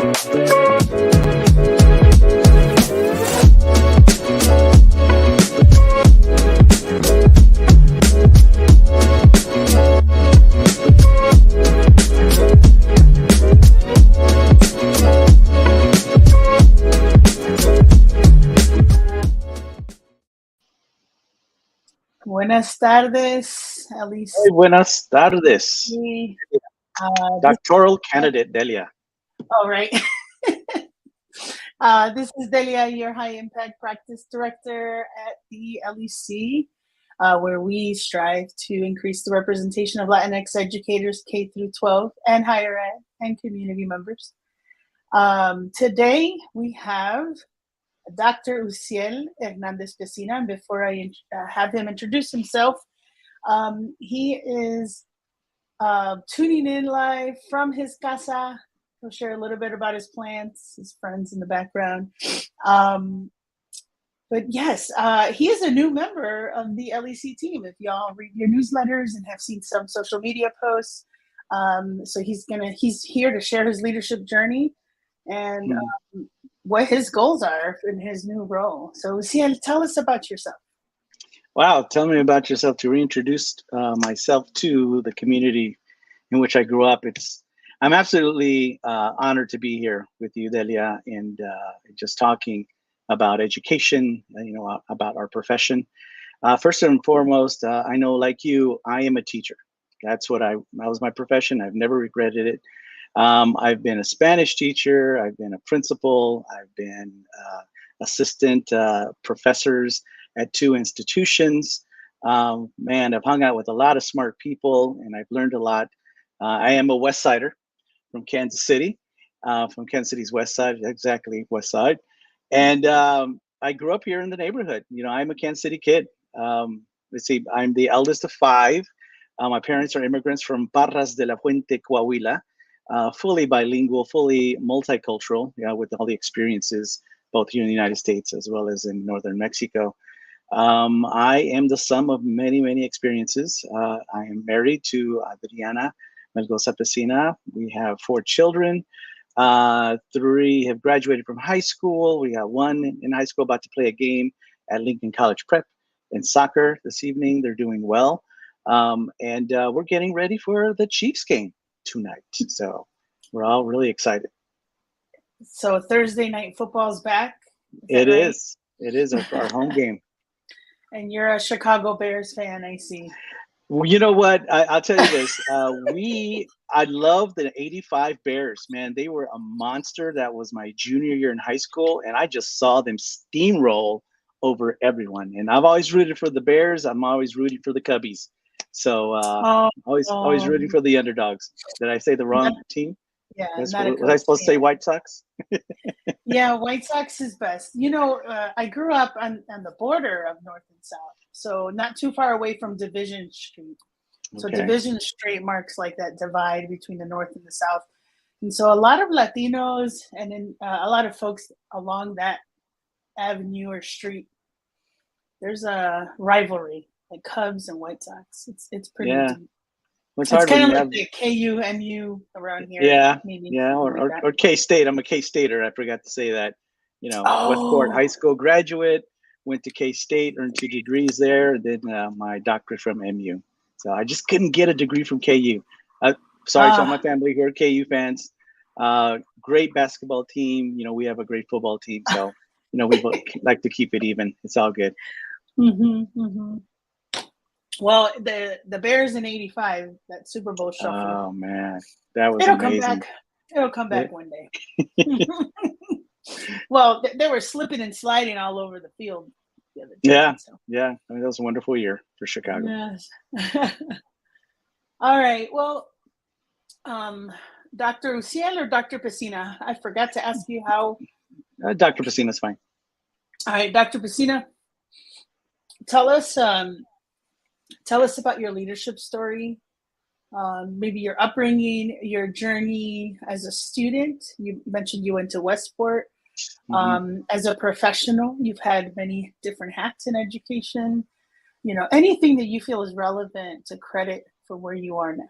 Buenas tardes, Alice. Hey, buenas tardes. Doctoral candidate Delia. All right. This is Delia, your high impact practice director at the LEC, where we strive to increase the representation of Latinx educators K through 12 and higher ed and community members. Today we have Dr. Uzziel Hernandez Pecina, and before I have him introduce himself, he is tuning in live from his casa. He'll share a little bit about his plants, his friends in the background. But yes, he is a new member of the LEC team. If y'all read your newsletters and have seen some social media posts, so he's here to share his leadership journey and what his goals are in his new role. So Uzziel, tell us about yourself. Wow, tell me about yourself. To reintroduce myself to the community in which I grew up. I'm absolutely honored to be here with you, Delia, and just talking about education, about our profession. First and foremost, I know, like you, I am a teacher. That was my profession. I've never regretted it. I've been a Spanish teacher. I've been a principal. I've been assistant professors at 2 institutions. Man, I've hung out with a lot of smart people, and I've learned a lot. I am a West Sider from Kansas City, from Kansas City's West Side, exactly West Side. And I grew up here in the neighborhood. I'm a Kansas City kid. Let's see, I'm the eldest of 5. My parents are immigrants from Parras de la Fuente, Coahuila. Fully bilingual, fully multicultural, with all the experiences, both here in the United States as well as in northern Mexico. I am the sum of many, many experiences. I am married to Adriana Melgoza Pecina. We have 4 children. 3 have graduated from high school. We got 1 in high school about to play a game at Lincoln College Prep in soccer this evening. They're doing well. And we're getting ready for the Chiefs game tonight. So we're all really excited. So Thursday night football's back. It is our home game. And you're a Chicago Bears fan, I see. Well, you know what? I'll tell you this. I love the '85 Bears, man. They were a monster. That was my junior year in high school, and I just saw them steamroll over everyone. And I've always rooted for the Bears. I'm always rooting for the Cubbies. So always rooting for the underdogs. Did I say the wrong team? Yeah. Was I supposed to say White Sox? Yeah, White Sox is best. I grew up on the border of North and South, so not too far away from Division Street. So Division Street marks like that divide between the North and the South. And so a lot of Latinos and then a lot of folks along that avenue or street, there's a rivalry. Like Cubs and White Sox. It's pretty deep. It's kind of like the KU-MU around here. Yeah, or K-State. I'm a K-Stater. I forgot to say that. Westport High School graduate, went to K-State, earned 2 degrees there, and then my doctorate from MU. So I just couldn't get a degree from KU. Sorry to all my family who are KU fans. Great basketball team. We have a great football team. So, we like to keep it even. It's all good. Well, the Bears in '85, that Super Bowl shuffle. Oh man, that was amazing. It'll come back one day. Well, they were slipping and sliding all over the field the other day. Yeah. I mean, that was a wonderful year for Chicago. Yes. All right. Well, Dr. Uzziel or Dr. Pecina? I forgot to ask you how. Dr. Pecina is fine. All right, Dr. Pecina, tell us about your leadership story, maybe your upbringing, your journey as a student. You mentioned you went to Westport. As a professional, you've had many different hats in education. Anything that you feel is relevant to credit for where you are now.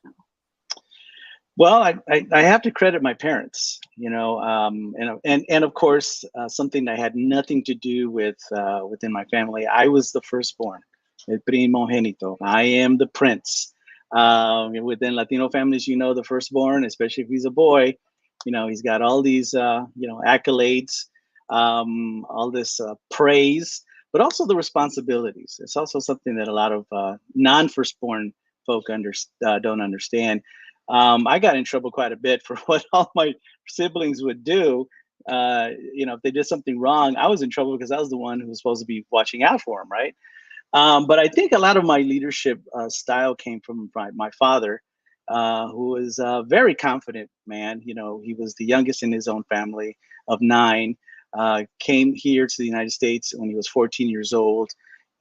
Well, I have to credit my parents, and of course, something that had nothing to do with within my family. I was the firstborn, el primogénito. I am the prince. Within Latino families, the firstborn, especially if he's a boy, he's got all these, accolades, all this praise, but also the responsibilities. It's also something that a lot of non-firstborn folk don't understand. I got in trouble quite a bit for what all my siblings would do. If they did something wrong, I was in trouble because I was the one who was supposed to be watching out for them, right? But I think a lot of my leadership style came from my father, who was a very confident man. He was the youngest in his own family of nine. Came here to the United States when he was 14 years old,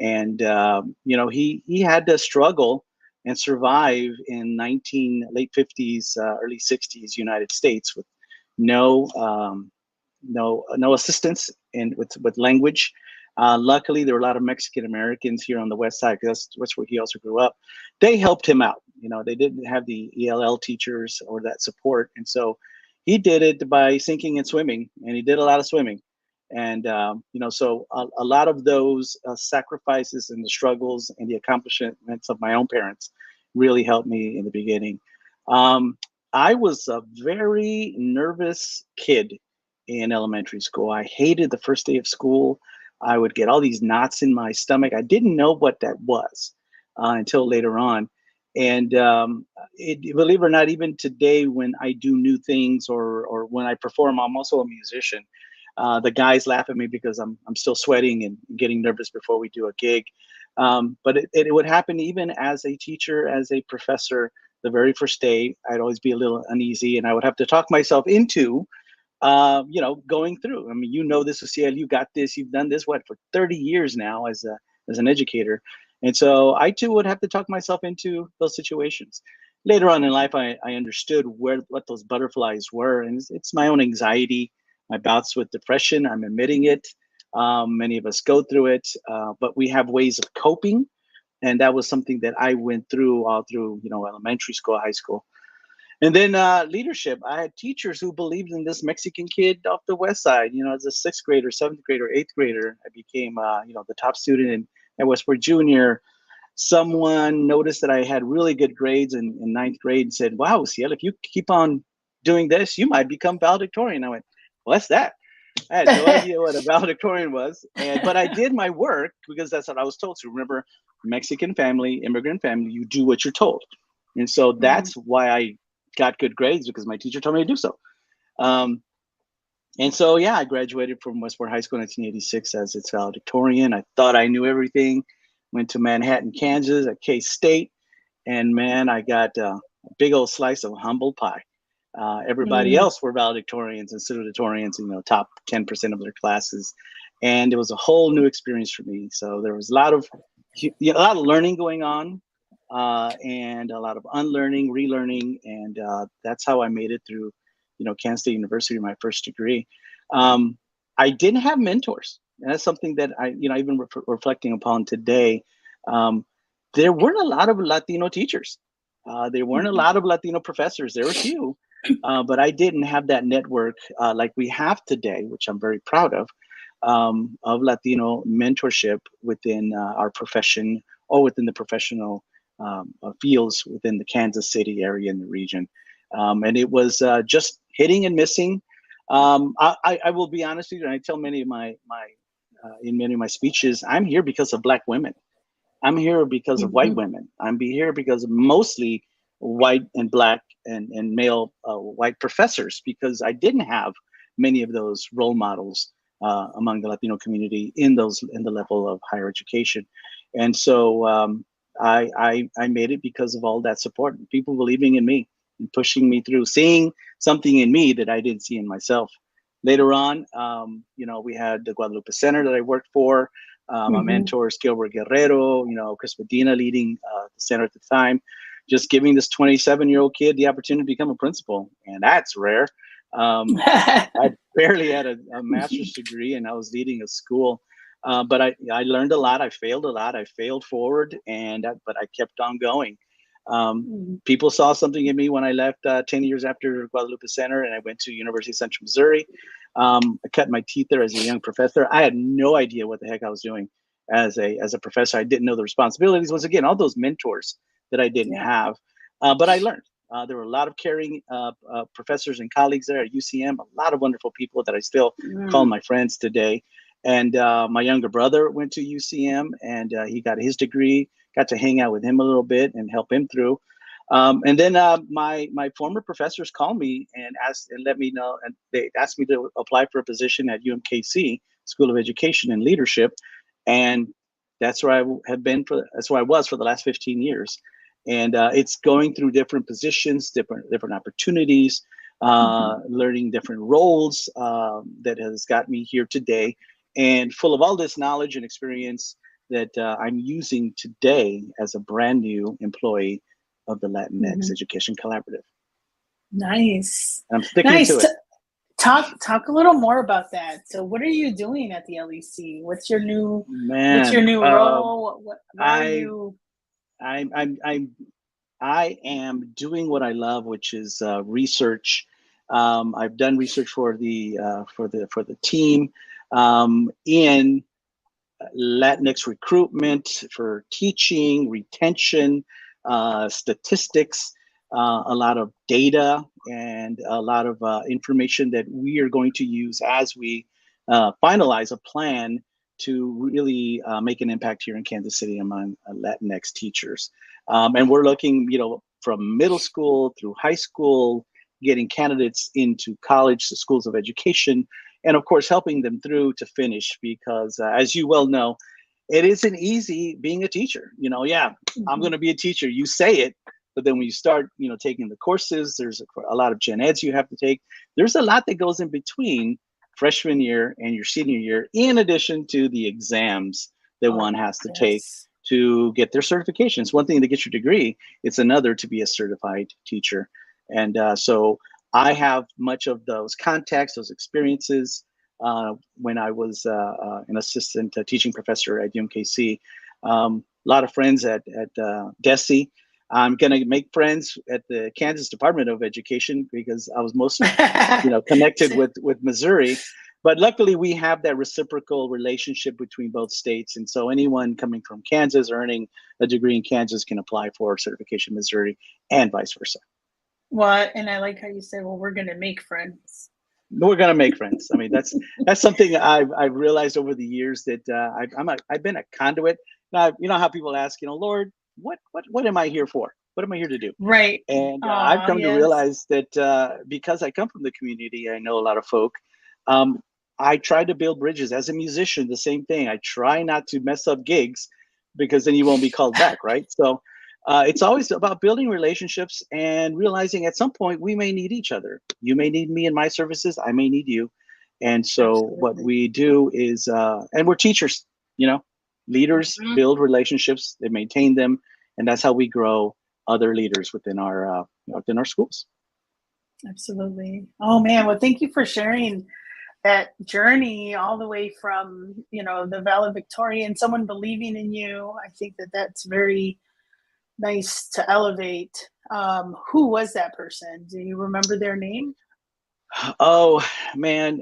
and he had to struggle and survive in late 50s, early 60s United States with no no assistance in with language. Luckily, there were a lot of Mexican Americans here on the West Side because that's where he also grew up. They helped him out. They didn't have the ELL teachers or that support, and so he did it by sinking and swimming, and he did a lot of swimming. And so a lot of those sacrifices and the struggles and the accomplishments of my own parents really helped me in the beginning. Um, I was a very nervous kid in elementary school. I hated the first day of school. I would get all these knots in my stomach. I didn't know what that was until later on. And believe it or not, even today, when I do new things or when I perform, I'm also a musician. The guys laugh at me because I'm still sweating and getting nervous before we do a gig. But it would happen even as a teacher, as a professor. The very first day, I'd always be a little uneasy, and I would have to talk myself into going through. I mean, this, Uzziel, you got this, you've done this, what, for 30 years now as an educator. And so I too would have to talk myself into those situations. Later on in life, I understood what those butterflies were. And it's my own anxiety, my bouts with depression. I'm admitting it. Many of us go through it, but we have ways of coping. And that was something that I went through all through, elementary school, high school. And then leadership. I had teachers who believed in this Mexican kid off the West Side. As a sixth grader, seventh grader, eighth grader, I became, the top student at Westport Junior. Someone noticed that I had really good grades in ninth grade and said, "Wow, Ciel, if you keep on doing this, you might become valedictorian." I went, "What's that?" I had no idea what a valedictorian was, but I did my work because that's what I was told to. Remember, Mexican family, immigrant family, you do what you're told, and so that's why I got good grades, because my teacher told me to do so. Um, and so, yeah, I graduated from Westport High School in 1986 as its valedictorian. I thought I knew everything. Went to Manhattan, Kansas at K-State, and man, I got a big old slice of humble pie. Everybody else were valedictorians and salutatorians, top 10% of their classes, and it was a whole new experience for me. So there was a lot of learning going on, and a lot of unlearning, relearning, and that's how I made it through, Kansas State University, my first degree. I didn't have mentors, and that's something that I, even reflecting upon today. There weren't a lot of Latino teachers. There weren't a lot of Latino professors. There were a few, but I didn't have that network like we have today, which I'm very proud of Latino mentorship within our profession or within the professional fields within the Kansas City area in the region. And it was just hitting and missing. I will be honest with you, and I tell many of my in many of my speeches, I'm here because of Black women. I'm here because of white women. I'm here because of mostly white and Black and male white professors, because I didn't have many of those role models among the Latino community in the level of higher education. And so I made it because of all that support, people believing in me and pushing me through, seeing something in me that I didn't see in myself. Later on, we had the Guadalupe Center that I worked for. My mentors, Gilbert Guerrero, Chris Medina leading the center at the time, just giving this 27-year-old kid the opportunity to become a principal. And that's rare. I barely had a master's degree, and I was leading a school. But I learned a lot. I failed a lot. I failed forward, but I kept on going. People saw something in me when I left 10 years after Guadalupe Center, and I went to University of Central Missouri. I cut my teeth there as a young professor. I had no idea what the heck I was doing as a professor. I didn't know the responsibilities. Once again, all those mentors that I didn't have, but I learned. There were a lot of caring professors and colleagues there at UCM, a lot of wonderful people that I still call my friends today. And my younger brother went to UCM, and he got his degree, got to hang out with him a little bit and help him through. And then my former professors called me and let me know, and they asked me to apply for a position at UMKC, School of Education and Leadership. And that's where that's where I was for the last 15 years. And it's going through different positions, different opportunities, learning different roles that has got me here today, and full of all this knowledge and experience that I'm using today as a brand new employee of the Latinx Education Collaborative. Nice. And I'm sticking to it. Talk a little more about that. So, what are you doing at the LEC? What's your new role? What are you? I am doing what I love, which is research. I've done research for the team in Latinx recruitment, for teaching, retention, statistics, a lot of data, and a lot of information that we are going to use as we finalize a plan to really make an impact here in Kansas City among Latinx teachers. And we're looking, from middle school through high school, getting candidates into college, schools of education, and of course, helping them through to finish, because as you well know, it isn't easy being a teacher. I'm going to be a teacher. You say it, but then when you start, taking the courses, there's a lot of gen eds you have to take. There's a lot that goes in between freshman year and your senior year, in addition to the exams that one has to take to get their certifications. One thing to get your degree, it's another to be a certified teacher. And so I have much of those contacts, those experiences when I was an assistant teaching professor at UMKC. A lot of friends at DESE. I'm going to make friends at the Kansas Department of Education because I was mostly connected with Missouri. But luckily, we have that reciprocal relationship between both states. And so anyone coming from Kansas earning a degree in Kansas can apply for certification in Missouri, and vice versa. Well, and I like how you say, well, we're going to make friends. We're going to make friends. I mean, that's something I've realized over the years, that I've been a conduit. Now, you know how people ask, Lord, what am I here for? What am I here to do? Right. And I've come to realize that because I come from the community, I know a lot of folk. I try to build bridges. As a musician, the same thing. I try not to mess up gigs, because then you won't be called back, right? So it's always about building relationships and realizing at some point we may need each other. You may need me in my services. I may need you. And so what we do is, and we're teachers, leaders build relationships, they maintain them, and that's how we grow other leaders within our schools. Absolutely. Oh man, well, thank you for sharing that journey all the way from, the valedictorian, someone believing in you. I think that's very nice to elevate. Who was that person? Do you remember their name? Oh man,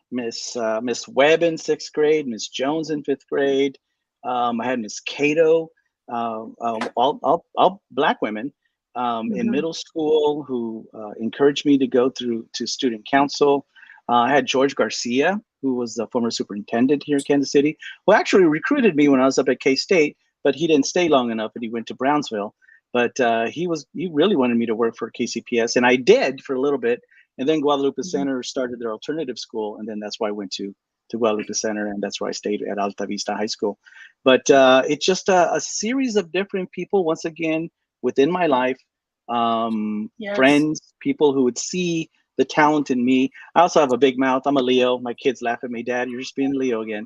Miss Webb in 6th grade, Miss Jones in 5th grade. I had Miss Cato, all Black women in middle school who encouraged me to go through to student council. I had George Garcia, who was the former superintendent here in Kansas City, who actually recruited me when I was up at K-State, but he didn't stay long enough and he went to Brownsville. But he really wanted me to work for KCPS, and I did for a little bit. And then Guadalupe Center started their alternative school, and then that's why I went to Guadalupe Center, and that's where I stayed at Alta Vista High School. But it's just a series of different people, once again, within my life, friends, people who would see the talent in me. I also have a big mouth. I'm a Leo. My kids laugh at me, Dad, you're just being Leo again.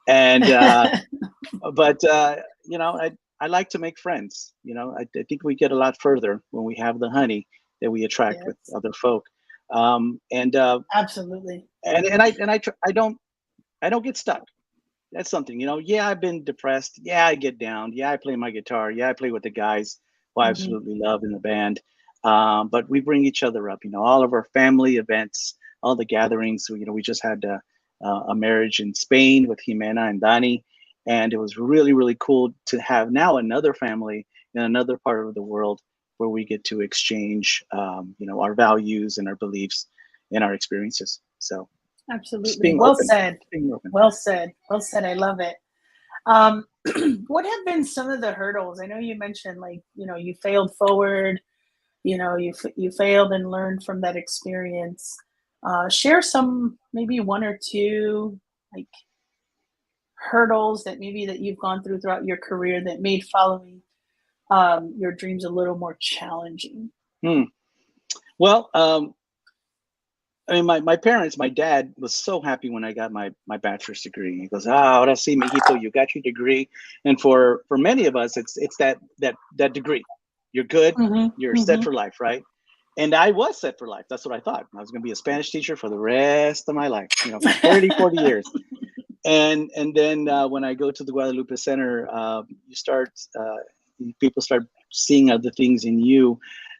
And but I like to make friends. I think we get a lot further when we have the honey that we attract with other folk. Absolutely. And I don't get stuck. That's something, I've been depressed. Yeah, I get down. Yeah, I play my guitar. Yeah, I play with the guys. who I absolutely love in the band. But we bring each other up, all of our family events, all the gatherings. We just had a marriage in Spain with Jimena and Dani. And it was really, really cool to have now another family in another part of the world where we get to exchange, our values and our beliefs and our experiences. So absolutely. Well said. Well said. Well said. I love it. What have been some of the hurdles? I know you mentioned you failed forward, you failed and learned from that experience. Share some, maybe one or two hurdles that you've gone throughout your career that made following your dreams a little more challenging. Well, I mean, my parents, my dad was so happy when I got my bachelor's degree. He goes, ahora sí, mijito, you got your degree. And for many of us, it's that degree. You're good. You're set for life, right? And I was set for life. That's what I thought. I was going to be a Spanish teacher for the rest of my life, 30, 40 years. And then when I go to the Guadalupe Center, people start seeing other things in you.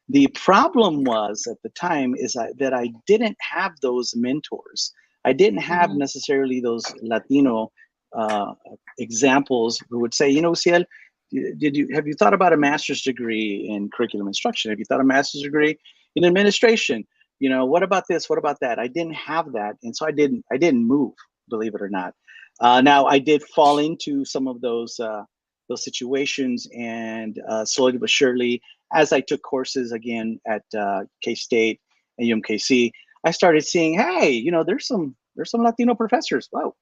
The problem was at the time is that I didn't have those mentors. I didn't have necessarily those Latino examples who would say, Uzziel, have you thought about a master's degree in curriculum instruction? Have you thought a master's degree in administration? What about this? What about that? I didn't have that, and so I didn't move, believe it or not. Now I did fall into some of those situations, and slowly but surely, as I took courses again at K-State and UMKC, I started seeing, hey, there's some Latino professors. Wow,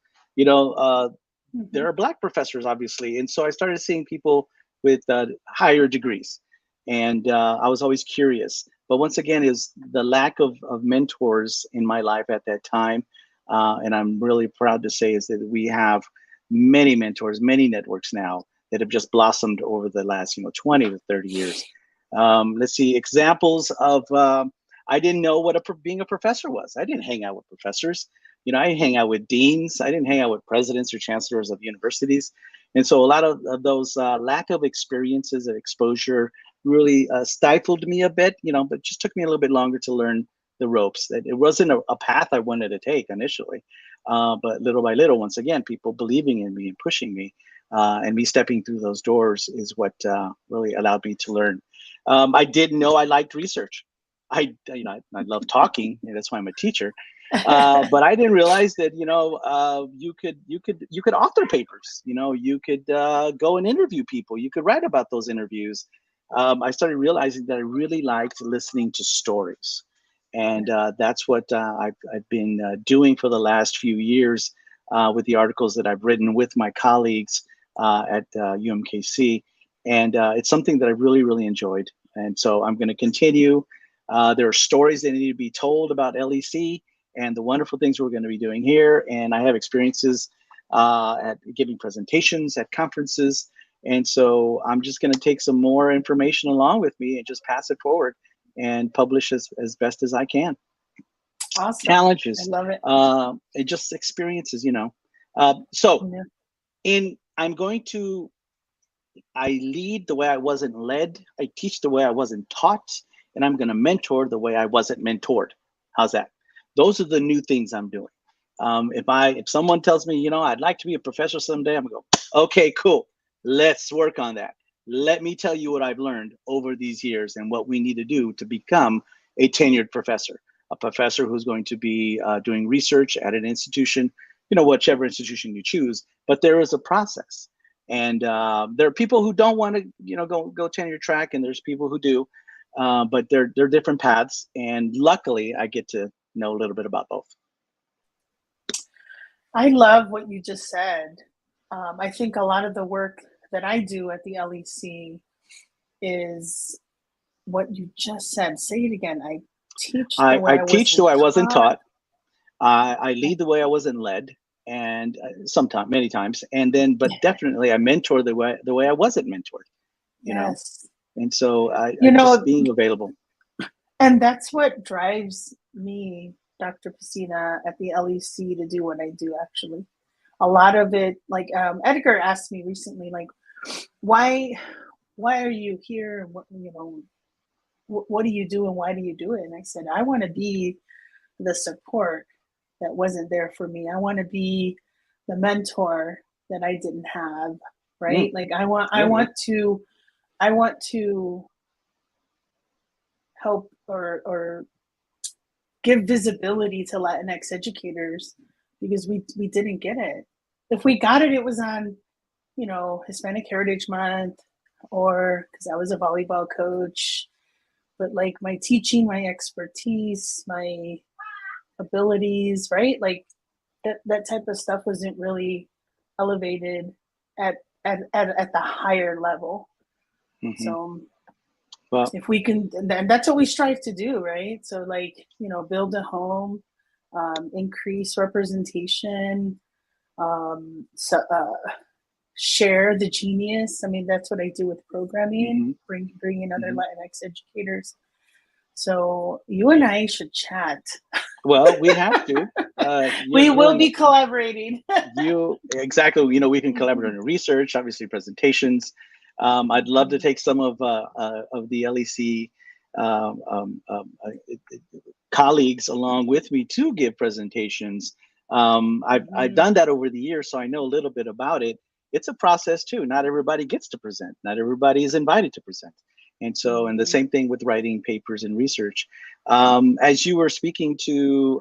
there are Black professors, obviously, and so I started seeing people with higher degrees, and I was always curious. But once again, is the lack of mentors in my life at that time, and I'm really proud to say is that we have many mentors, many networks now that have just blossomed over the last 20 to 30 years. Let's see, examples of, I didn't know what being a professor was. I didn't hang out with professors. I didn't hang out with deans. I didn't hang out with presidents or chancellors of universities. And so a lot of those lack of experiences and exposure really stifled me a bit, but just took me a little bit longer to learn the ropes. It wasn't a path I wanted to take initially, but little by little, once again, people believing in me and pushing me, and me stepping through those doors is what really allowed me to learn. I didn't know I liked research. I love talking, and that's why I'm a teacher. But I didn't realize that you could author papers. You could go and interview people. You could write about those interviews. I started realizing that I really liked listening to stories, and that's what I've been doing for the last few years with the articles that I've written with my colleagues at UMKC, and it's something that I really, really enjoyed. And so I'm going to continue. There are stories that need to be told about LEC and the wonderful things we're going to be doing here. And I have experiences at giving presentations at conferences. And so I'm just going to take some more information along with me and just pass it forward and publish as best as I can. Awesome. Challenges. I love it. And just experiences, I lead the way I wasn't led. I teach the way I wasn't taught. And I'm going to mentor the way I wasn't mentored. How's that? Those are the new things I'm doing. If someone tells me, I'd like to be a professor someday, I'm going to go, okay, cool. Let's work on that. Let me tell you what I've learned over these years and what we need to do to become a tenured professor, a professor who's going to be doing research at an institution, whichever institution you choose. But there is a process. And there are people who don't want to, go tenure track, and there's people who do. But they're different paths, and luckily I get to know a little bit about both. I love what you just said. I think a lot of the work that I do at the LEC is what you just said. Say it again. I teach the way I teach the way I wasn't taught. I lead the way I wasn't led, and many times, and then, but definitely I mentor the way I wasn't mentored. Yes. And so just being available. And that's what drives me, Dr. Pecina, at the LEC to do what I do, actually. A lot of it, Edgar asked me recently, why why are you here? What, what do you do and why do you do it? And I said, I want to be the support that wasn't there for me. I want to be the mentor that I didn't have, right? Like I want to help or give visibility to Latinx educators because we didn't get it. If we got it, it was on, Hispanic Heritage Month, or because I was a volleyball coach. But like my teaching, my expertise, my abilities, right? Like that type of stuff wasn't really elevated at the higher level. Mm-hmm. So well, if we can, and that's what we strive to do, right? So like, build a home, increase representation, so, share the genius. I mean, that's what I do with programming, bring in other Latinx educators. So you and I should chat. Well, we have to. We will be collaborating. Exactly. We can collaborate on research, obviously presentations. I'd love to take some of the LEC colleagues along with me to give presentations. I've done that over the years, so I know a little bit about it. It's a process too. Not everybody gets to present. Not everybody is invited to present. And so, and the same thing with writing papers and research. As you were speaking to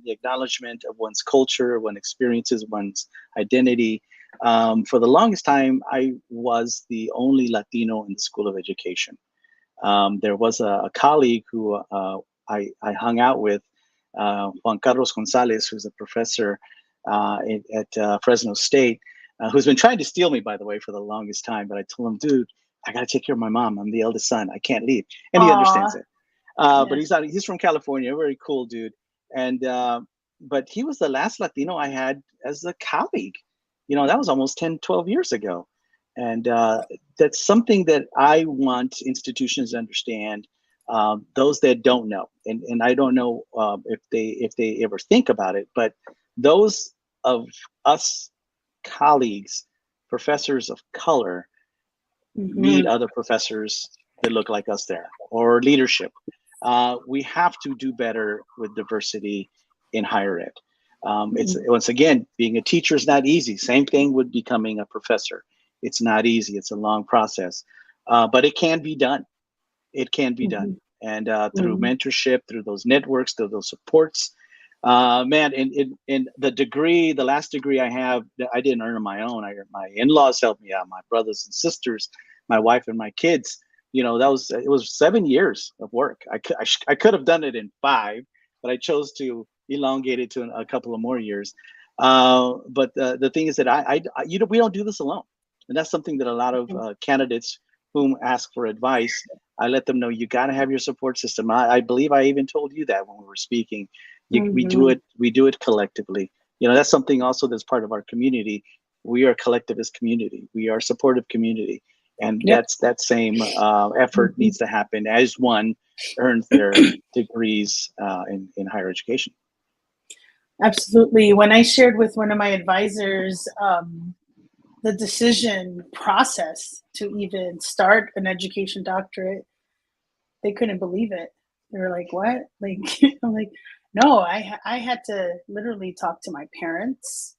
the acknowledgement of one's culture, one's experiences, one's identity, for the longest time, I was the only Latino in the School of Education. There was a colleague who I hung out with, Juan Carlos Gonzalez, who's a professor at Fresno State, who's been trying to steal me, by the way, for the longest time. But I told him, dude, I got to take care of my mom. I'm the eldest son. I can't leave. And he understands it. But he's from California, a very cool dude. And but he was the last Latino I had as a colleague. That was almost 10, 12 years ago. And that's something that I want institutions to understand, those that don't know. And I don't know if they ever think about it, but those of us colleagues, professors of color, need other professors that look like us there, or leadership. We have to do better with diversity in higher ed. It's, once again, being a teacher is not easy. Same thing with becoming a professor. It's not easy. It's a long process, but it can be done. It can be done. And through mentorship, through those networks, through those supports, man, in the last degree I have, I didn't earn on my own. My in-laws helped me out, my brothers and sisters, my wife and my kids. It was 7 years of work. I could have done it in 5, but I chose to elongate it to a couple of more years. But the thing is that we don't do this alone. And that's something that a lot of candidates whom ask for advice, I let them know you got to have your support system. I believe I even told you that when we were speaking. We do it collectively. That's something also that's part of our community. We are a collectivist community. We are a supportive community. And that same effort needs to happen as one earns their degrees in higher education. Absolutely. When I shared with one of my advisors the decision process to even start an education doctorate, they couldn't believe it. They were like, what? Like, I'm like, no, I had to literally talk to my parents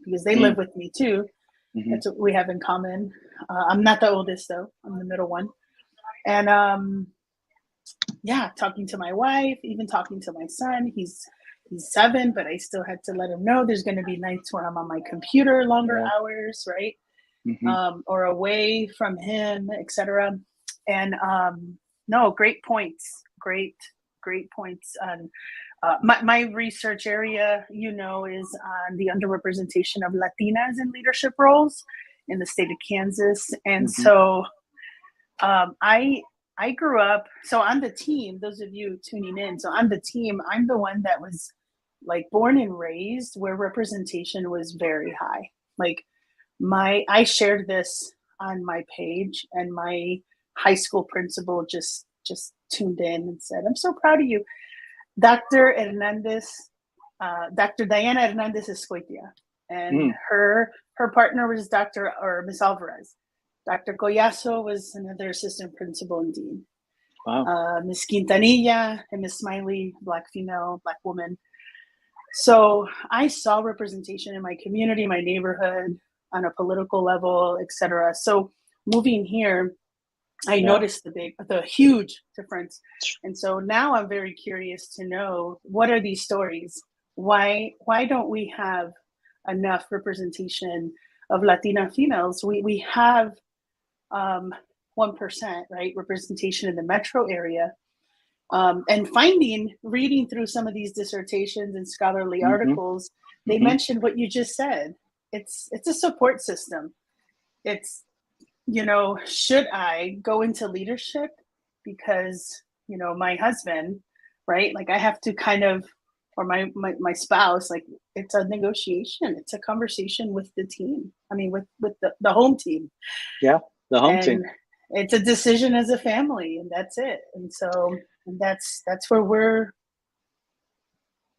because they live with me too. That's what we have in common. I'm not the oldest though. I'm the middle one. And talking to my wife, even talking to my son. He's 7, but I still had to let him know there's going to be nights where I'm on my computer longer hours, right? Or away from him, etc. And no, great points. Great points. On my research area, is on the underrepresentation of Latinas in leadership roles in the state of Kansas. And so I grew up, so on the team, those of you tuning in, so on the team, I'm the one that was like born and raised where representation was very high. Like I shared this on my page, and my high school principal just tuned in and said, I'm so proud of you. Dr. Diana Hernandez Escoitia, and her partner was Miss Alvarez. Dr. Collazo was another assistant principal and dean. Wow. Miss Quintanilla and Miss Smiley, Black female, Black woman. So I saw representation in my community, my neighborhood, on a political level, etc. So moving here, I noticed the huge difference. And so now I'm very curious to know, what are these stories? Why don't we have enough representation of Latina females? We have 1%, right, representation in the metro area. And reading through some of these dissertations and scholarly articles, they mentioned what you just said. It's a support system. It's, should I go into leadership because, my husband, right? Like I have to kind of, or my spouse, like it's a negotiation. It's a conversation with the team. I mean, with the home team. Yeah, the home team. It's a decision as a family, and that's it. And so that's where we're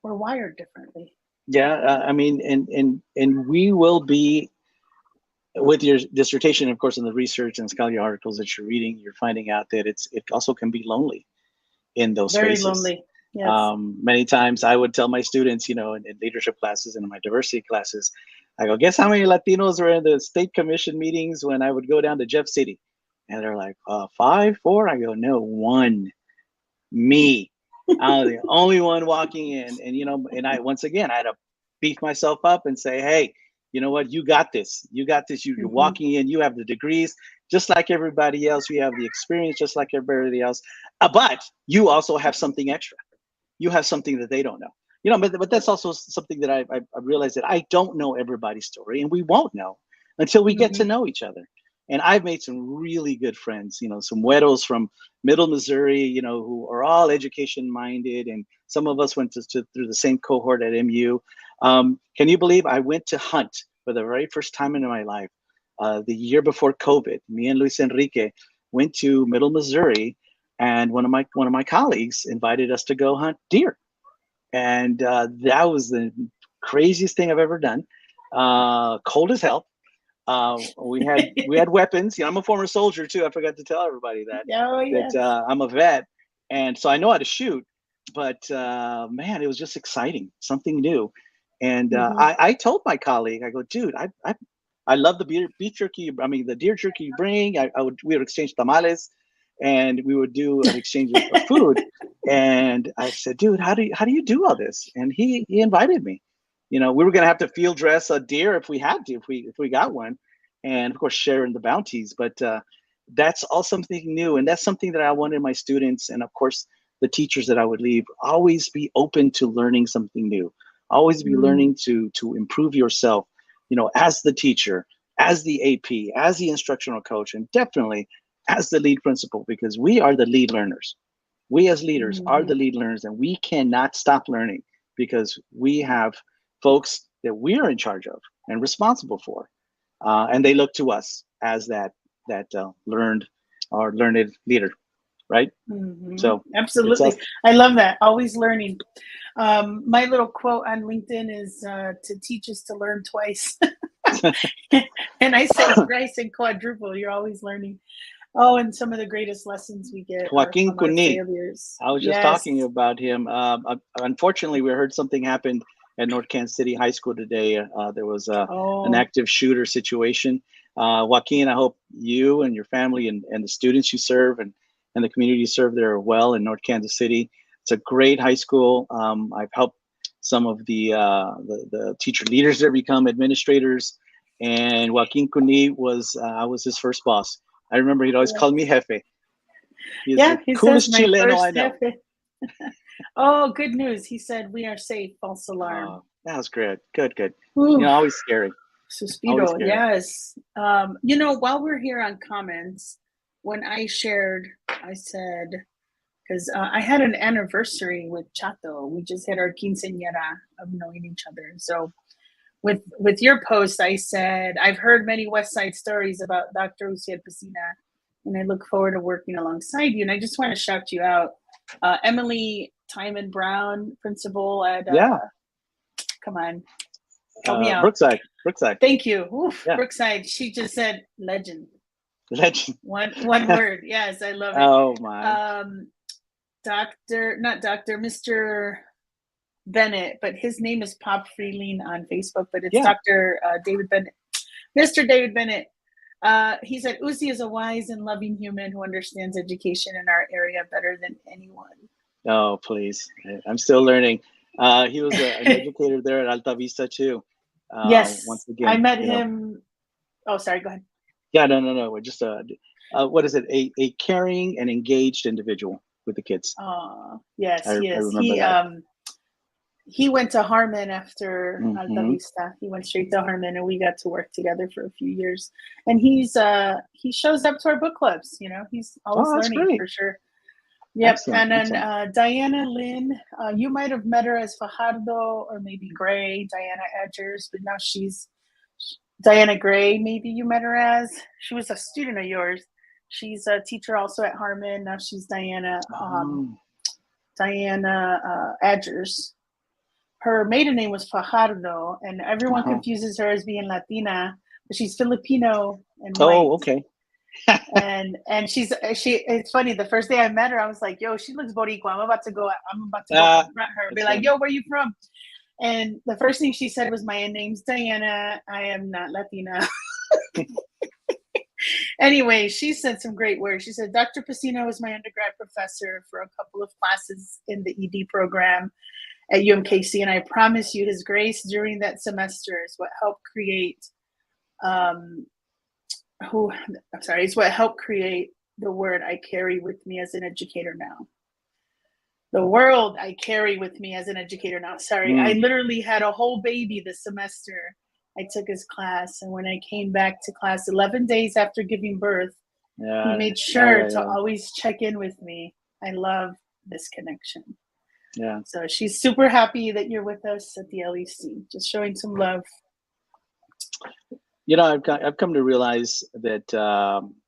wired differently. Yeah, I mean, and we will be, with your dissertation, of course, in the research and scholarly articles that you're reading, you're finding out that it also can be lonely in those Very spaces. Lonely. Yes. Many times I would tell my students, in leadership classes and in my diversity classes, I go, guess how many Latinos were in the state commission meetings when I would go down to Jeff City? And they're like, 5, 4? I go, no, 1. Me. I was the only one walking in. And I, once again, I had to beef myself up and say, hey, you know what? You got this. You got this. You're walking in. You have the degrees, just like everybody else. You have the experience, just like everybody else. But you also have something extra. You have something that they don't know. But that's also something that I realized, that I don't know everybody's story, and we won't know until we get to know each other. And I've made some really good friends, some güeros from Middle Missouri, who are all education minded. And some of us went through the same cohort at MU. Can you believe I went to hunt for the very first time in my life? The year before COVID, me and Luis Enrique went to Middle Missouri, and one of my colleagues invited us to go hunt deer. And that was the craziest thing I've ever done. Cold as hell. We had weapons. I'm a former soldier too. I forgot to tell everybody that. That I'm a vet, and so I know how to shoot. But man, it was just exciting, something new. And I told my colleague, I go, dude, I love the beef jerky. I mean, the deer jerky you bring. We would exchange tamales, and we would do an exchange of food. And I said, dude, how do you do all this? And he invited me. We were going to have to field dress a deer if we had to, if we got one, and of course share in the bounties. But that's all something new, and that's something that I wanted my students, and of course the teachers that I would leave, always be open to learning something new. Always be learning to improve yourself. As the teacher, as the AP, as the instructional coach, and definitely as the lead principal, because we are the lead learners. We as leaders are the lead learners, and we cannot stop learning because we have folks that we're in charge of and responsible for, and they look to us as that learned leader, right? So absolutely, I love that. Always learning. My little quote on LinkedIn is, to teach is to learn twice. And I say thrice and quadruple. You're always learning. Oh, and some of the greatest lessons we get Joaquin are from our failures. I was just talking about him. Unfortunately, we heard something happened at North Kansas City High School today. There was an active shooter situation. Joaquin, I hope you and your family and the students you serve and the community you serve there are well in North Kansas City. It's a great high school. I've helped some of the teacher leaders there become administrators. And Joaquin Cuni I was his first boss. I remember he'd always call me Jefe. He's the coolest Chileno I know. Oh, good news. He said, we are safe. False alarm. That was great. Good. Always scary. Suspiro, yes. While we're here on comments, when I shared, I said, because I had an anniversary with Chato. We just had our quinceañera of knowing each other. So with your post, I said, I've heard many West Side stories about Dr. Uzziel Pecina, and I look forward to working alongside you. And I just want to shout you out. Emily Timon Brown, principal at, come on, help me out. Brookside. Thank you. Brookside. She just said legend. Legend. One word. Yes, I love it. Oh my. Mr. Bennett, but his name is Pop Freeling on Facebook, but it's Yeah. Dr. David Bennett. Mr. David Bennett. He said, Uzzi is a wise and loving human who understands education in our area better than anyone. Oh, please. I'm still learning. He was an educator there at Alta Vista too. Yes. Once I again, met him. Oh, sorry. Go ahead. Yeah, no. We're just what is it? A caring and engaged individual with the kids. Yes, I he is. remember that. He went to Harmon after Alta Mm-hmm. Vista. He went straight to Harmon, and we got to work together for a few years. And he shows up to our book clubs. You know, he's always Oh, that's learning great. for sure. Yep. Excellent. And then Diana Lynn, you might have met her as Fajardo or maybe Gray, Diana Edgers, but now she's Diana Gray. Maybe you met her as. She was a student of yours. She's a teacher also at Harmon. Now she's Diana Edgers. Her maiden name was Fajardo, and everyone confuses her as being Latina, but she's Filipino and white. Oh, okay. and it's funny. The first day I met her, I was like, "Yo, she looks Boricua. I'm about to go confront her. Be like, yo, where you from?" And the first thing she said was, "My name's Diana. I am not Latina." Anyway, she said some great words. She said, Dr. Pecina was my undergrad professor for a couple of classes in the ED program at UMKC, and I promise you his grace during that semester is what helped create it's what helped create the word I carry with me as an educator now. The world I carry with me as an educator now. I literally had a whole baby this semester. I took his class, and when I came back to class 11 days after giving birth, he made sure to always check in with me. I love this connection. Yeah. So she's super happy that you're with us at the LEC, just showing some love. You know, I've come to realize that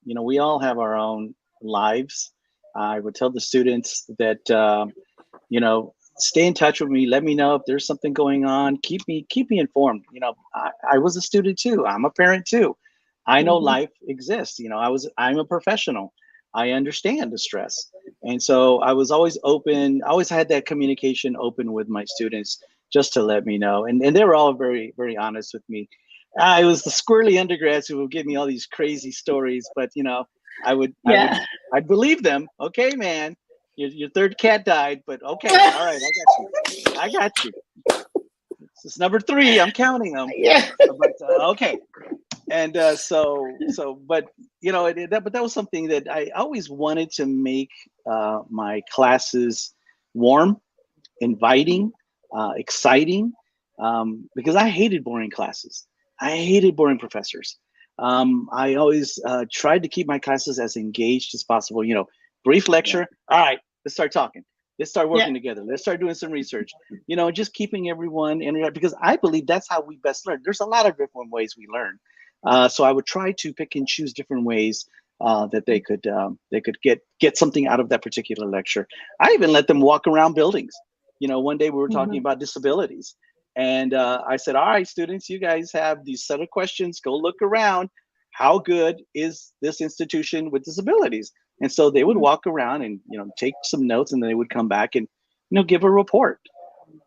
we all have our own lives. I would tell the students that stay in touch with me. Let me know if there's something going on. Keep me informed. You know, I was a student too. I'm a parent too. I know life exists. You know, I'm a professional. I understand the stress. And so I was always open. I always had that communication open with my students just to let me know. And they were all very, very honest with me. It was the squirrely undergrads who would give me all these crazy stories, but I'd believe them. Okay, man, your third cat died, but okay, all right, I got you. This is number 3. I'm counting them. Yeah. But, okay. And but that was something that I always wanted to make my classes warm, inviting, exciting, because I hated boring classes. I hated boring professors. I always tried to keep my classes as engaged as possible. You know, brief lecture. All right, let's start talking. Let's start working together. Let's start doing some research. You know, just keeping everyone in, because I believe that's how we best learn. There's a lot of different ways we learn. So I would try to pick and choose different ways that they could get something out of that particular lecture. I even let them walk around buildings. You know, one day we were talking about disabilities. And I said, all right, students, you guys have these set of questions. Go look around. How good is this institution with disabilities? And so they would walk around and, take some notes, and then they would come back and, give a report.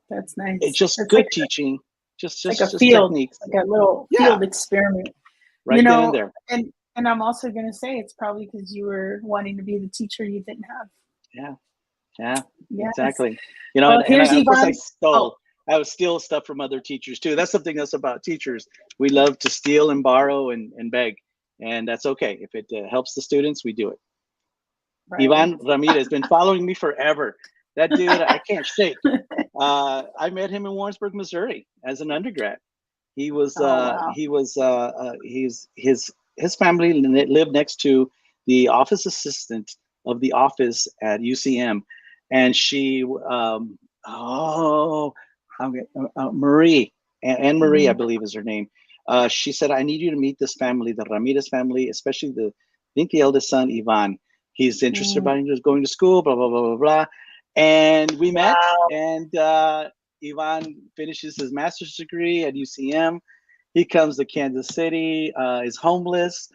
That's nice. It's just That's good teaching, just like a field, techniques. like a little field experiment. Right then and there. And I'm also going to say it's probably because you were wanting to be the teacher you didn't have. Yeah, yes. Exactly. Well, here's of course I Yvonne. I would steal stuff from other teachers too. That's something else about teachers. We love to steal and borrow and beg, and that's okay. If it helps the students, we do it. Right. Ivan Ramirez has been following me forever. That dude, I can't shake. I met him in Warrensburg, Missouri, as an undergrad. He was his family lived next to the office assistant of the office at UCM, and she Marie, Anne Marie, I believe is her name. She said, I need you to meet this family, the Ramirez family, especially I think the eldest son, Ivan. He's interested about going to school, blah, blah, blah, blah, blah. And we met, and Ivan finishes his master's degree at UCM. He comes to Kansas City, is homeless,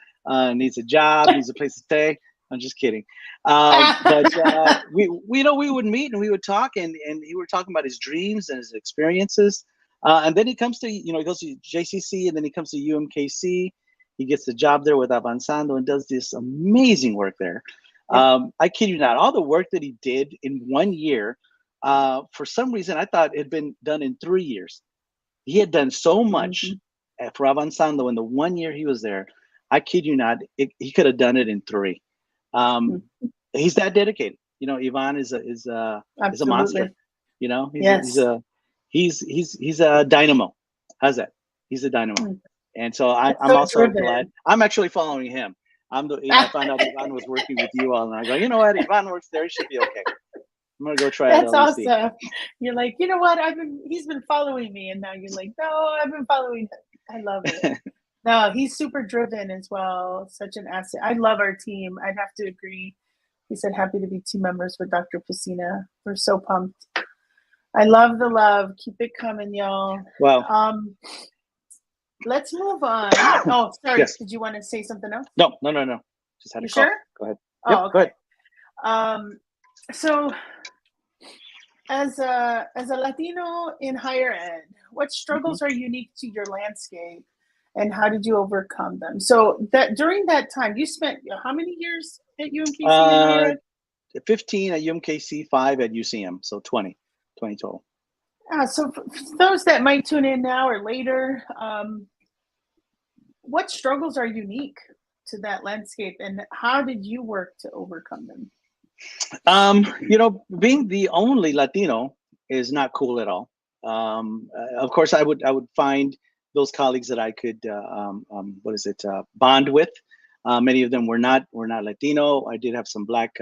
needs a job, needs a place to stay. I'm just kidding. But we would meet and we would talk, and he were talking about his dreams and his experiences. And then he comes to, he goes to JCC, and then he comes to UMKC. He gets the job there with Avanzando and does this amazing work there. I kid you not, all the work that he did in 1 year, for some reason, I thought it had been done in 3 years. He had done so much for Avanzando in the 1 year he was there. I kid you not, he could have done it in 3. He's that dedicated. Ivan is a monster. He's a dynamo. How's that? He's a dynamo. And so I'm also glad. I'm actually following him. I found out Ivan was working with you all, and I go, you know what? Ivan works there. He should be okay. I'm gonna go try it. That's awesome. You're like, you know what? He's been following me, and now you're like, no, I've been following him. I love it. No, he's super driven as well. Such an asset. I love our team. I'd have to agree. He said, happy to be team members with Dr. Pecina. We're so pumped. I love the love. Keep it coming, y'all. Wow. Let's move on. Oh, sorry. Yes. Did you want to say something else? No. Just had a call. Sure? Go ahead. Oh, okay. Go ahead. So as a Latino in higher ed, what struggles are unique to your landscape, and how did you overcome them? So that during that time, you spent how many years at UMKC? 15 at UMKC, 5 at UCM, so 20 total. So for those that might tune in now or later, what struggles are unique to that landscape, and how did you work to overcome them? Being the only Latino is not cool at all. Of course, I would find those colleagues that I could bond with. Many of them were not Latino. I did have some Black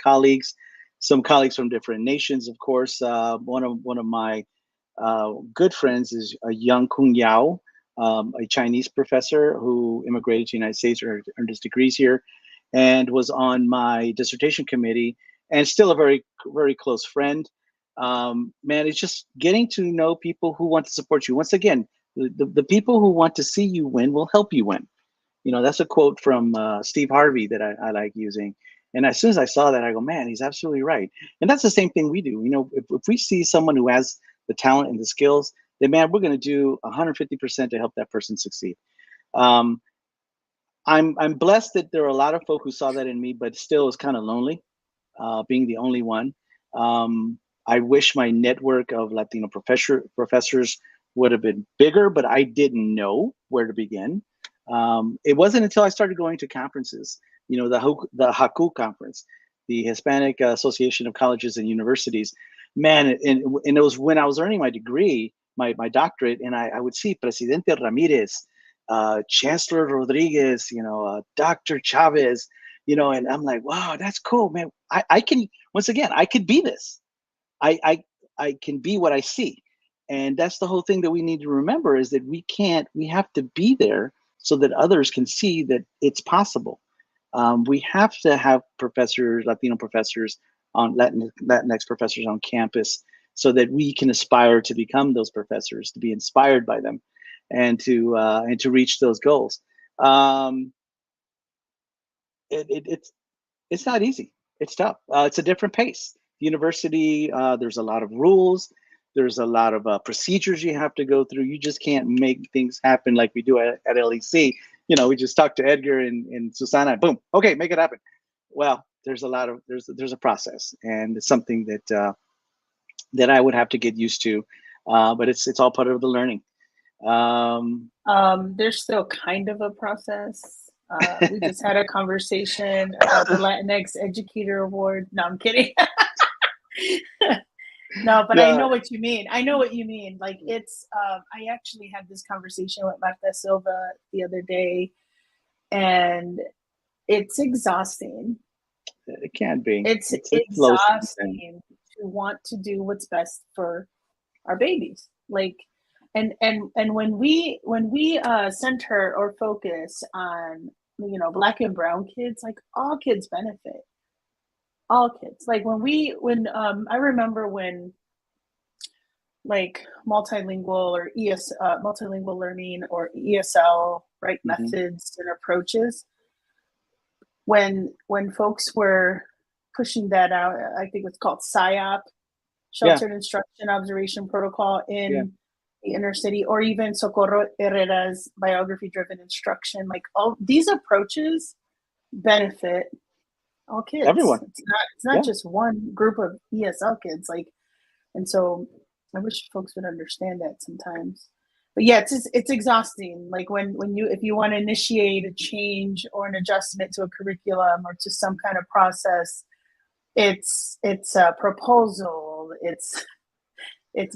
colleagues, some colleagues from different nations. Of course, one of my good friends is Yang Kung Yao, a Chinese professor who immigrated to the United States, earned his degrees here, and was on my dissertation committee, and still a very, very close friend. Man, it's just getting to know people who want to support you. Once again, the people who want to see you win will help you win. That's a quote from Steve Harvey that I like using. And as soon as I saw that, I go, man, he's absolutely right. And that's the same thing we do. If we see someone who has the talent and the skills, then man, we're going to do 150% to help that person succeed. I'm blessed that there are a lot of folk who saw that in me, but still it's kind of lonely, being the only one. I wish my network of Latino professors would have been bigger, but I didn't know where to begin. It wasn't until I started going to conferences, the HACU conference, the Hispanic Association of Colleges and Universities. Man, and it was when I was earning my degree, my doctorate, and I would see Presidente Ramirez, Chancellor Rodriguez, Dr. Chavez, and I'm like, wow, that's cool, man. I can, once again, I could be this. I can be what I see. And that's the whole thing that we need to remember, is that we have to be there so that others can see that it's possible. We have to have Latino professors, Latinx professors on campus, so that we can aspire to become those professors, to be inspired by them, and to reach those goals. It's not easy. It's tough. It's a different pace. University, there's a lot of rules. There's a lot of procedures you have to go through. You just can't make things happen like we do at LEC. We just talk to Edgar and Susana, and boom, okay, make it happen. Well, there's a process, and it's something that I would have to get used to, but it's all part of the learning. There's still kind of a process. We just had a conversation about the Latinx Educator Award. No, I'm kidding. No, but I know what you mean. Like it's, I actually had this conversation with Marta Silva the other day, and it's exhausting. It can be. It's exhausting to want to do what's best for our babies. Like, and when we center or focus on, Black and brown kids, like all kids benefit. All kids. Like when I remember when like multilingual or multilingual learning or ESL, right, Mm-hmm. methods and approaches. When folks were pushing that out, I think it's called PSYOP, Yeah. Sheltered Instruction Observation Protocol Yeah. in the inner city, or even Socorro Herrera's biography-driven instruction. Like all these approaches benefit all kids. Everyone. It's not Yeah. just one group of ESL kids. Like, and so I wish folks would understand that sometimes. But yeah, it's exhausting. Like when you if you want to initiate a change or an adjustment to a curriculum or to some kind of process, it's a proposal. It's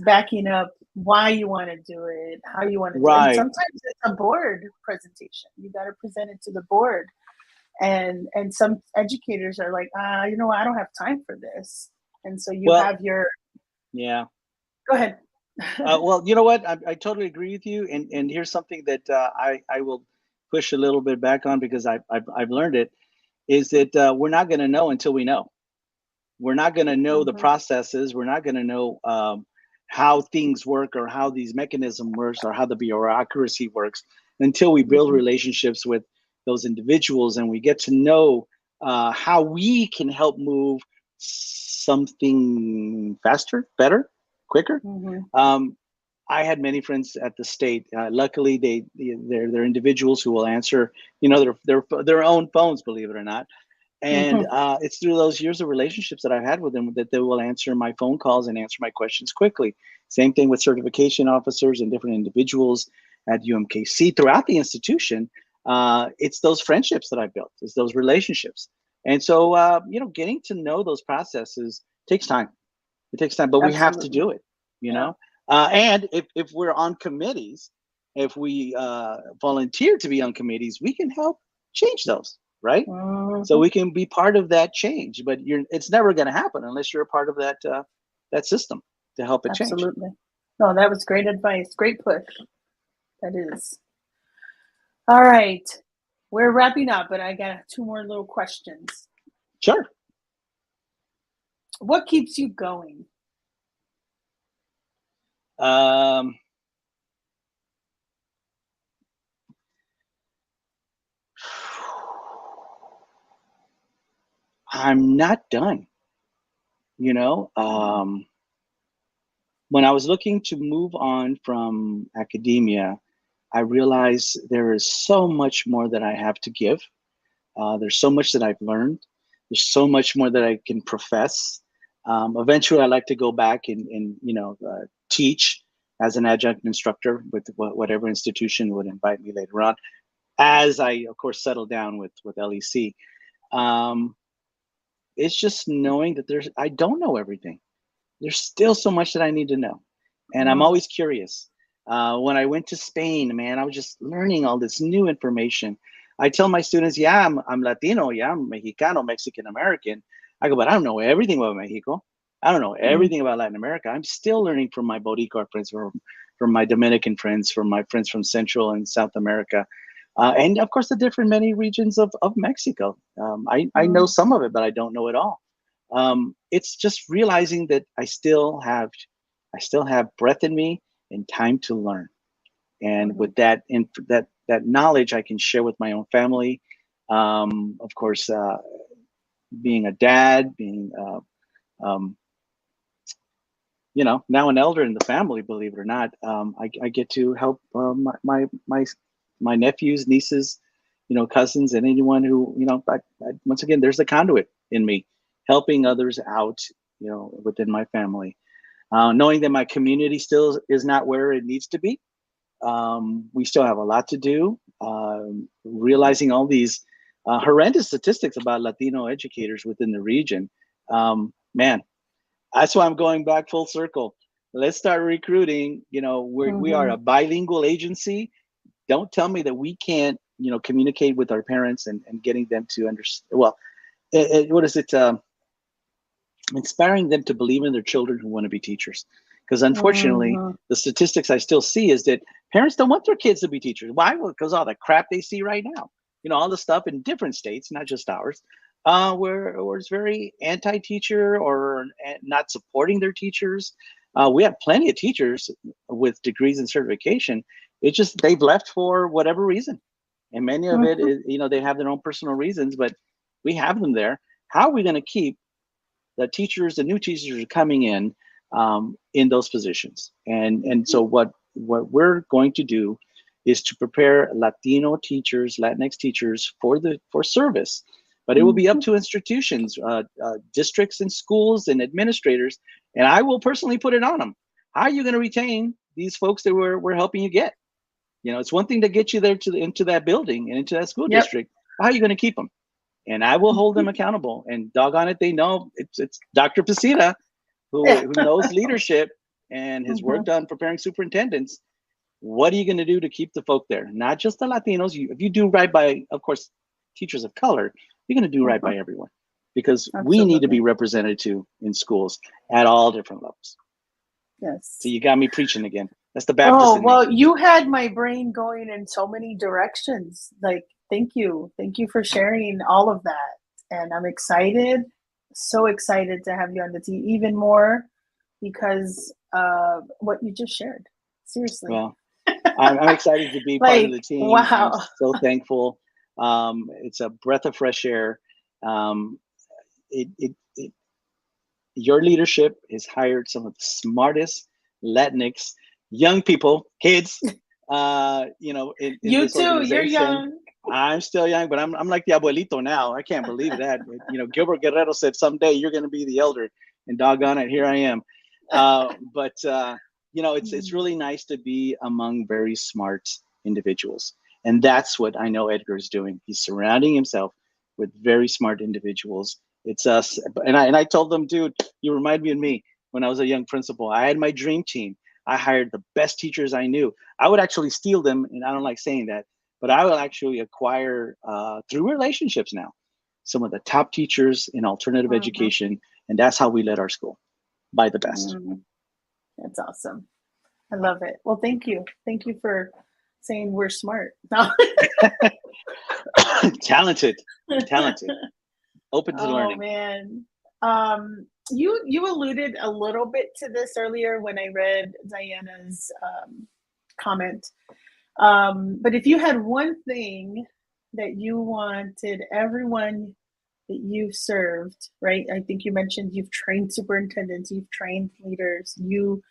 backing up why you want to do it, how you want to do it. And Right. sometimes it's a board presentation. You got to present it to the board. And some educators are like, you know what, I don't have time for this. And so you have your yeah. Go ahead. Well, you know what? I totally agree with you. And here's something that I will push a little bit back on because I've learned it is that we're not going to know until we know. We're not going to know the processes. We're not going to know how things work or how these mechanism works or how the bureaucracy works until we build relationships with those individuals and we get to know how we can help move something faster, better, quicker. I had many friends at the state. Luckily, they're individuals who will answer, their own phones, believe it or not. And it's through those years of relationships that I've had with them that they will answer my phone calls and answer my questions quickly. Same thing with certification officers and different individuals at UMKC throughout the institution. It's those friendships that I built. It's those relationships. And so, getting to know those processes takes time. It takes time, but we have to do it, and if we're on committees, if we volunteer to be on committees, we can help change those, right? So we can be part of that change, but it's never going to happen unless you're a part of that system to help it change. Absolutely. No, that was great advice. Great push. That is. All right. We're wrapping up, but I got 2 more little questions. Sure. What keeps you going? I'm not done. When I was looking to move on from academia, I realized there is so much more that I have to give. There's so much that I've learned. There's so much more that I can profess. Eventually, I'd like to go back and teach as an adjunct instructor with whatever institution would invite me later on, as I, of course, settle down with LEC. It's just knowing that I don't know everything. There's still so much that I need to know. And I'm always curious. When I went to Spain, man, I was just learning all this new information. I tell my students, yeah, I'm Latino, yeah, I'm Mexicano, Mexican American. I go, but I don't know everything about Mexico. I don't know everything about Latin America. I'm still learning from my Boricua friends, from my Dominican friends, from my friends from Central and South America. And of course, the different many regions of Mexico. I know some of it, but I don't know it all. It's just realizing that I still have breath in me and time to learn. And with that, that knowledge I can share with my own family. Of course, being a dad, being now an elder in the family, believe it or not, I get to help my nephews, nieces, cousins, and anyone who, once again, there's a conduit in me, helping others out, within my family, knowing that my community still is not where it needs to be. We still have a lot to do. Realizing all these horrendous statistics about Latino educators within the region, man. That's why I'm going back full circle. Let's start recruiting. We are a bilingual agency. Don't tell me that we can't, communicate with our parents and getting them to understand. Well, what is it? Inspiring them to believe in their children who want to be teachers. Because unfortunately, the statistics I still see is that parents don't want their kids to be teachers. Why? Well, because all the crap they see right now. All the stuff in different states, not just ours, where it's very anti-teacher or not supporting their teachers. We have plenty of teachers with degrees and certification. It's just they've left for whatever reason. And many of it is, they have their own personal reasons, but we have them there. How are we going to keep the teachers, the new teachers are coming in those positions? And so what we're going to do is to prepare Latino teachers, Latinx teachers for service. But it will be up to institutions, districts and schools and administrators, and I will personally put it on them. How are you going to retain these folks that we're helping you get? It's one thing to get you there into that building and into that school district. How are you going to keep them? And I will hold them accountable. And doggone it, they know it's Dr. Pecina who knows leadership and has worked on preparing superintendents. What are you going to do to keep the folk there? Not just the Latinos. If you do right by, of course, teachers of color, you're going to do right by everyone, because we need to be represented too in schools at all different levels. Yes. So you got me preaching again. That's the Baptist. Oh, well, you had my brain going in so many directions. Like, thank you. Thank you for sharing all of that. And I'm excited, so excited to have you on the team, even more because of what you just shared. Seriously. Well, I'm excited to be part of the team. Wow. I'm so thankful. It's a breath of fresh air. Your leadership has hired some of the smartest Latinx young people, kids, in you this too, organization. you're young. I'm still young, but I'm like the abuelito now. I can't believe that. Gilbert Guerrero said someday you're going to be the elder, and doggone it, here I am. It's really nice to be among very smart individuals. And that's what I know Edgar is doing. He's surrounding himself with very smart individuals. It's us. And I told them, dude, you remind me of me when I was a young principal. I had my dream team. I hired the best teachers I knew. I would actually steal them, and I don't like saying that, but I will actually acquire through relationships now some of the top teachers in alternative education. And that's how we led our school, by the best. That's awesome. I love it. Well, thank you. Thank you for saying we're smart. Talented. Open to learning. Oh, man. You alluded a little bit to this earlier when I read Diana's comment. But if you had one thing that you wanted everyone that you've served, right? I think you mentioned you've trained superintendents, you've trained leaders, you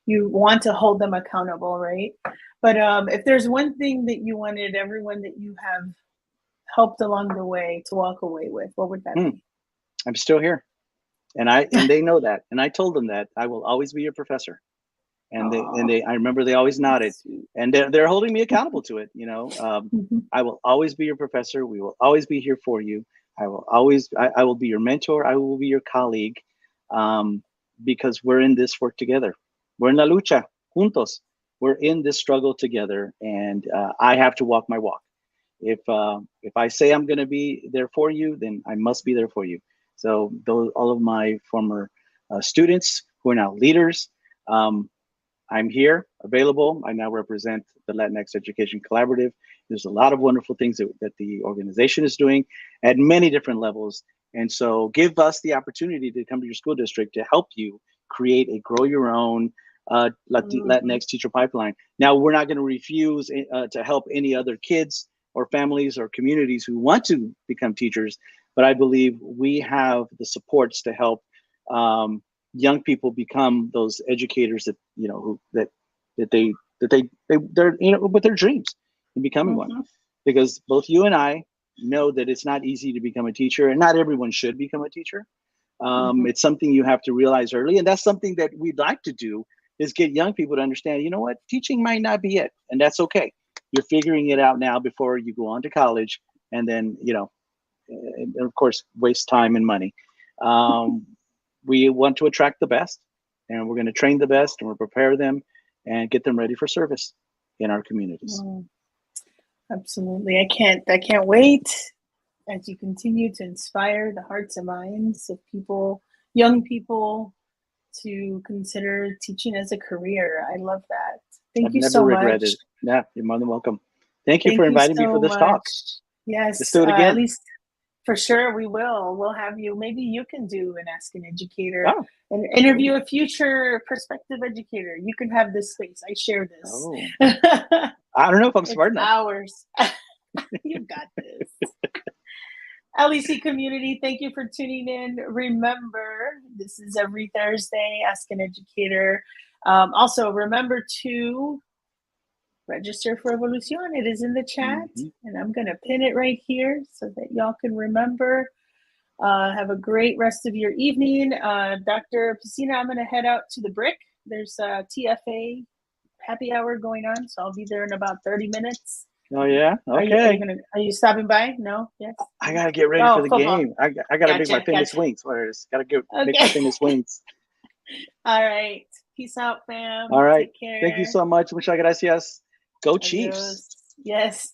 want to hold them accountable, right? But if there's one thing that you wanted everyone that you have helped along the way to walk away with, what would that be? I'm still here. And they know that. And I told them that I will always be your professor. And I remember they always nodded, and they're holding me accountable to it. I will always be your professor. We will always be here for you. I will be your mentor. I will be your colleague, because we're in this work together. We're in la lucha, juntos. We're in this struggle together, and I have to walk my walk. If I say I'm going to be there for you, then I must be there for you. So all of my former students who are now leaders, I'm here, available. I now represent the Latinx Education Collaborative. There's a lot of wonderful things that the organization is doing at many different levels. And so give us the opportunity to come to your school district to help you create a grow your own Latinx teacher pipeline. Now, we're not going to refuse to help any other kids or families or communities who want to become teachers, but I believe we have the supports to help young people become those educators that they're with their dreams and becoming one. Because both you and I know that it's not easy to become a teacher, and not everyone should become a teacher. It's something you have to realize early, and that's something that we'd like to do, is get young people to understand, you know what, teaching might not be it, and that's okay. You're figuring it out now before you go on to college, and then and of course waste time and money. We want to attract the best, and we're going to train the best, and we'll prepare them and get them ready for service in our communities. Absolutely. I can't wait as you continue to inspire the hearts and minds of people, young people, to consider teaching as a career. I love that. Thank you so much. Yeah, you're more than welcome. Thank you for inviting me for this talk. Yes. Let's do it again. At least For sure, we will. We'll have you. Maybe you can do an Ask an Educator and interview a future prospective educator. You can have this space. I share this. Oh. I don't know if I'm smart enough. Ours. You got this. LEC community, thank you for tuning in. Remember, this is every Thursday, Ask an Educator. Also, remember to register for Evolucion. It is in the chat, and I'm going to pin it right here so that y'all can remember. Have a great rest of your evening. Dr. Pecina, I'm going to head out to the Brick. There's a TFA happy hour going on, so I'll be there in about 30 minutes. Oh, yeah? Okay. Are you stopping by? No? Yes? I got to get ready for the game. I got to make my famous wings. Got to go make my famous wings. All right. Peace out, fam. All right. Take care. Thank you so much. Muchas gracias. Go Chiefs. Yes.